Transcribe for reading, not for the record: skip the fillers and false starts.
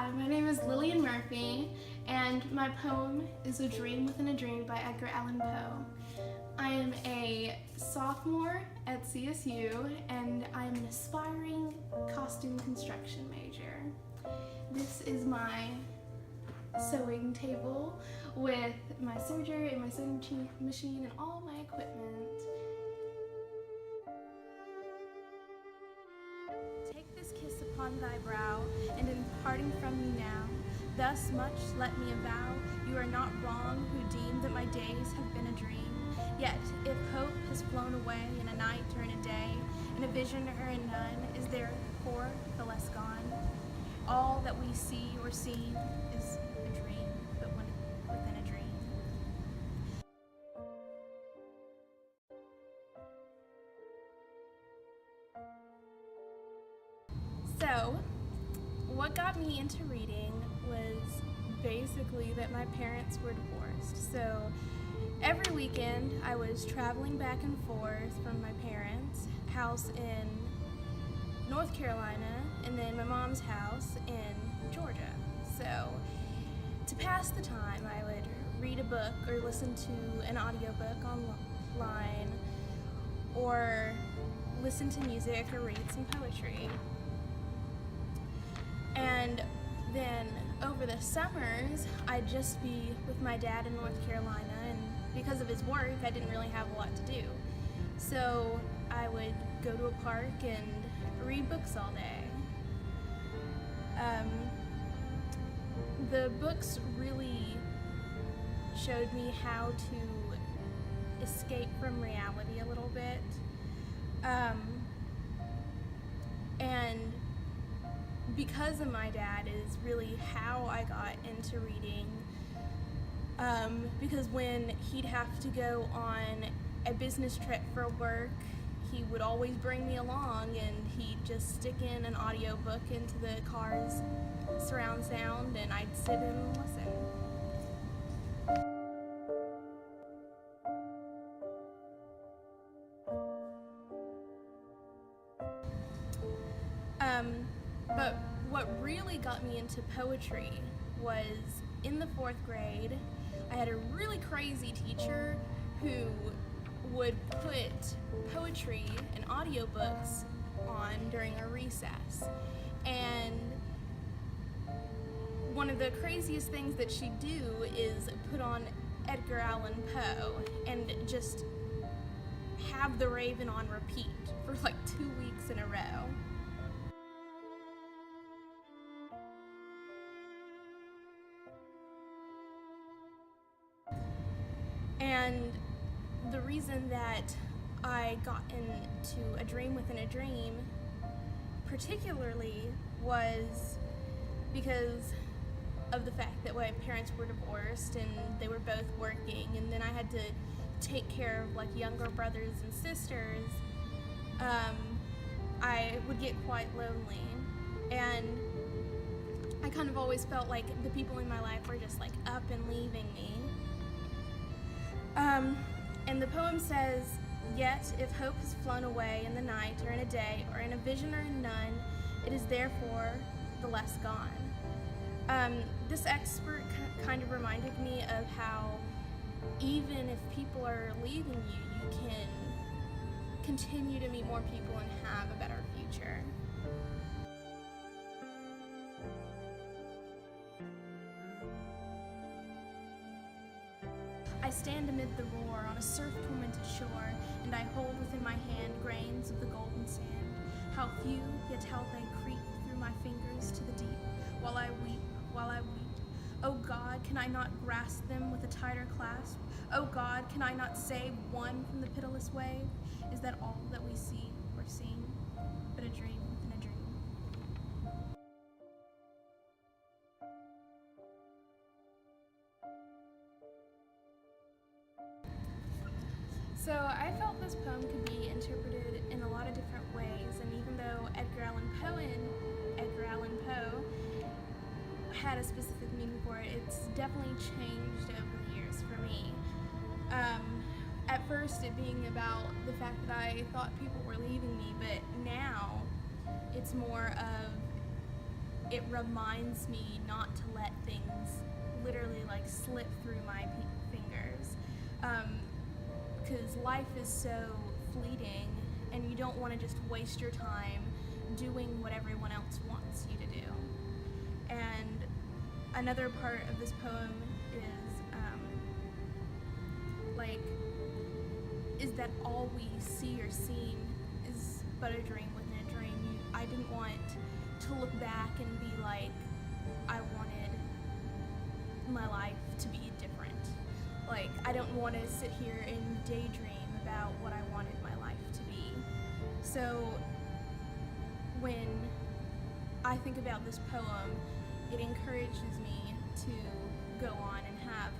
Hi, my name is Lillian Murphy, and my poem is A Dream Within a Dream by Edgar Allen Poe. I am a sophomore at CSU, and I am an aspiring costume construction major. This is my sewing table with my serger and my sewing machine and all my equipment. Take this kiss upon thy brow, and in parting from me now, thus much let me avow, you are not wrong who deem that my days have been a dream. Yet, if hope has flown away in a night or in a day, in a vision or in none, is therefore the less gone? All that we see or seem is a dream, but within a dream. So, what got me into reading was basically that my parents were divorced. So every weekend I was traveling back and forth from my parents' house in North Carolina and then my mom's house in Georgia. So to pass the time, I would read a book or listen to an audiobook online or listen to music or read some poetry. And then over the summers, I'd just be with my dad in North Carolina, and because of his work, I didn't really have a lot to do. So I would go to a park and read books all day. The books really showed me how to escape from reality a little bit. And because of my dad is really how I got into reading, because when he'd have to go on a business trip for work, he would always bring me along, and he'd just stick in an audiobook into the car's surround sound, and I'd sit and listen. But what really got me into poetry was in the 4th grade, I had a really crazy teacher who would put poetry and audiobooks on during our recess. And one of the craziest things that she'd do is put on Edgar Allen Poe and just have The Raven on repeat for like 2 weeks in a row. And the reason that I got into A Dream Within a Dream particularly was because of the fact that my parents were divorced and they were both working, and then I had to take care of like younger brothers and sisters. I would get quite lonely, and I kind of always felt like the people in my life were just like up and leaving me. And the poem says, yet if hope has flown away in the night or in a day or in a vision or in none, it is therefore the less gone. This expert kind of reminded me of how even if people are leaving you, you can continue to meet more people and have a better future. I stand amid the roar on a surf-tormented shore, and I hold within my hand grains of the golden sand. How few, yet how they creep through my fingers to the deep, while I weep, while I weep. Oh God, can I not grasp them with a tighter clasp? Oh God, can I not save one from the pitiless wave? Is that all that we see or seem, but a dream within a dream? So I felt this poem could be interpreted in a lot of different ways, and even though Edgar Allen Poe had a specific meaning for it, it's definitely changed over the years for me. At first it being about the fact that I thought people were leaving me, but now it's more of it reminds me not to let things literally like slip through my fingers, because life is so fleeting, and you don't want to just waste your time doing what everyone else wants you to do. And another part of this poem is that all we see or seem is but a dream within a dream. I didn't want to look back and be like, I wanted my life to be different. Like, I don't want to sit here and daydream about what I wanted my life to be. So when I think about this poem, it encourages me to go on and have